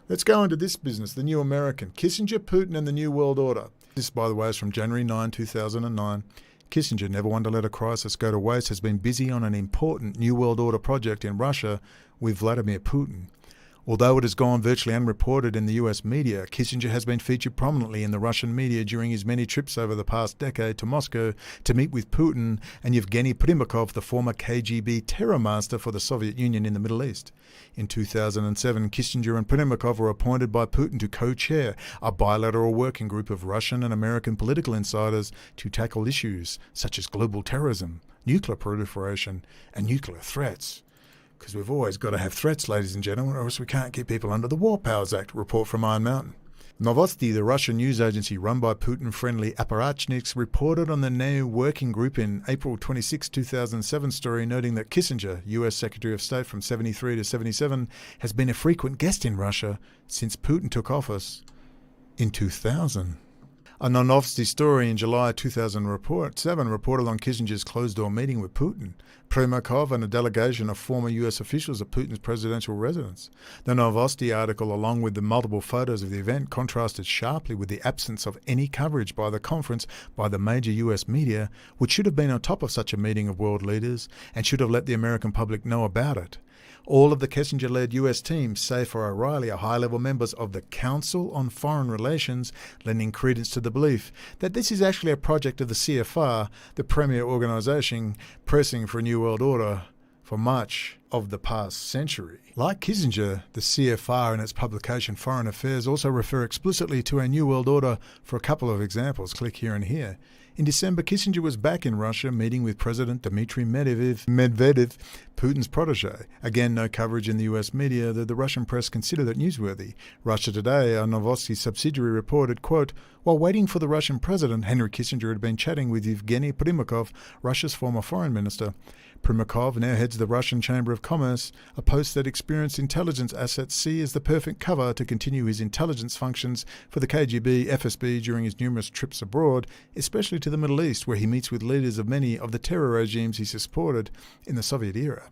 Let's go into this business, the New American. Kissinger, Putin and the New World Order. This, by the way, is from January 9, 2009. Kissinger, never one to let a crisis go to waste, has been busy on an important New World Order project in Russia with Vladimir Putin. Although it has gone virtually unreported in the US media, Kissinger has been featured prominently in the Russian media during his many trips over the past decade to Moscow to meet with Putin and Yevgeny Primakov, the former KGB terror master for the Soviet Union in the Middle East. In 2007, Kissinger and Primakov were appointed by Putin to co-chair a bilateral working group of Russian and American political insiders to tackle issues such as global terrorism, nuclear proliferation, and nuclear threats. Because we've always got to have threats, ladies and gentlemen, or else we can't keep people under the War Powers Act, report from Iron Mountain. Novosti, the Russian news agency run by Putin-friendly apparatchiks, reported on the NWO working group in April 26, 2007 story, noting that Kissinger, US Secretary of State from 73 to 77, has been a frequent guest in Russia since Putin took office in 2000. A Novosti story in July 2007 reported on Kissinger's closed-door meeting with Putin, Primakov and a delegation of former US officials at Putin's presidential residence. The Novosti article, along with the multiple photos of the event, contrasted sharply with the absence of any coverage by the conference by the major US media, which should have been on top of such a meeting of world leaders and should have let the American public know about it. All of the Kissinger-led US teams, save for O'Reilly, are high-level members of the Council on Foreign Relations, lending credence to the belief that this is actually a project of the CFR, the premier organisation pressing for a new world order for much of the past century. Like Kissinger, the CFR in its publication Foreign Affairs also refer explicitly to a new world order for a couple of examples. Click here and here. In December, Kissinger was back in Russia meeting with President Dmitry Medvedev, Putin's protege. Again, no coverage in the US media, though the Russian press considered it newsworthy. Russia Today, a Novosti subsidiary, reported, quote, while waiting for the Russian president, Henry Kissinger had been chatting with Yevgeny Primakov, Russia's former foreign minister. Primakov now heads the Russian Chamber of Commerce, a post that experienced intelligence assets see as the perfect cover to continue his intelligence functions for the KGB, FSB during his numerous trips abroad, especially to the Middle East, where he meets with leaders of many of the terror regimes he supported in the Soviet era.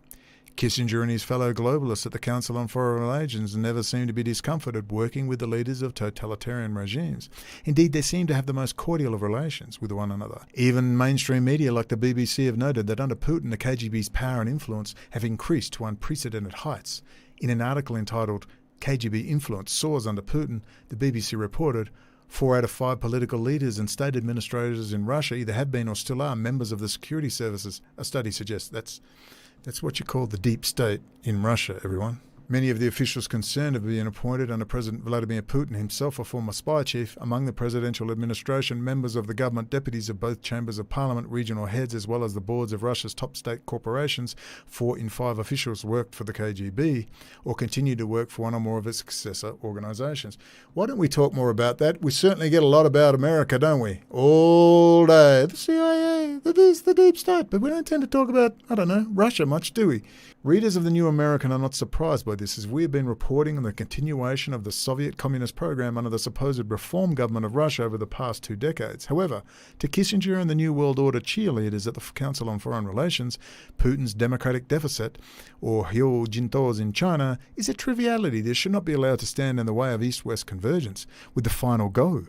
Kissinger and his fellow globalists at the Council on Foreign Relations never seem to be discomforted working with the leaders of totalitarian regimes. Indeed, they seem to have the most cordial of relations with one another. Even mainstream media like the BBC have noted that under Putin, the KGB's power and influence have increased to unprecedented heights. In an article entitled KGB Influence Soars Under Putin, the BBC reported, 4 out of 5 political leaders and state administrators in Russia either have been or still are members of the security services. A study suggests that's what you call the deep state in Russia, everyone. Many of the officials concerned have been appointed under President Vladimir Putin, himself a former spy chief. Among the presidential administration, members of the government, deputies of both chambers of parliament, regional heads, as well as the boards of Russia's top state corporations. 4 in 5 officials worked for the KGB or continue to work for one or more of its successor organisations. Why don't we talk more about that? We certainly get a lot about America, don't we? All day. The CIA, the deep state. But we don't tend to talk about, Russia much, do we? Readers of the New American are not surprised by this, as we have been reporting on the continuation of the Soviet communist program under the supposed reform government of Russia over the past 2 decades. However, to Kissinger and the New World Order cheerleaders at the Council on Foreign Relations, Putin's democratic deficit, or Hu Jintao's in China, is a triviality that should not be allowed to stand in the way of East-West convergence, with the final goal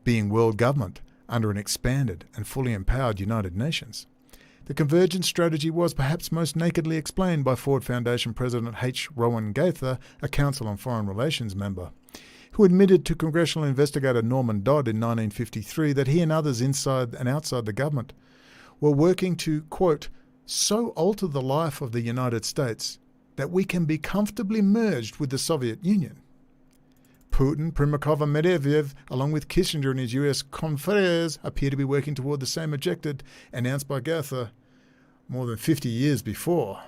being world government under an expanded and fully empowered United Nations. The convergence strategy was perhaps most nakedly explained by Ford Foundation President H. Rowan Gaither, a Council on Foreign Relations member, who admitted to congressional investigator Norman Dodd in 1953 that he and others inside and outside the government were working to, quote, so alter the life of the United States that we can be comfortably merged with the Soviet Union. Putin, Primakov and Medvedev, along with Kissinger and his US confreres, appear to be working toward the same objective announced by Gaither more than 50 years before.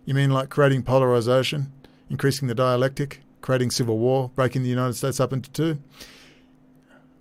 You mean like creating polarization, increasing the dialectic, creating civil war, breaking the United States up into 2?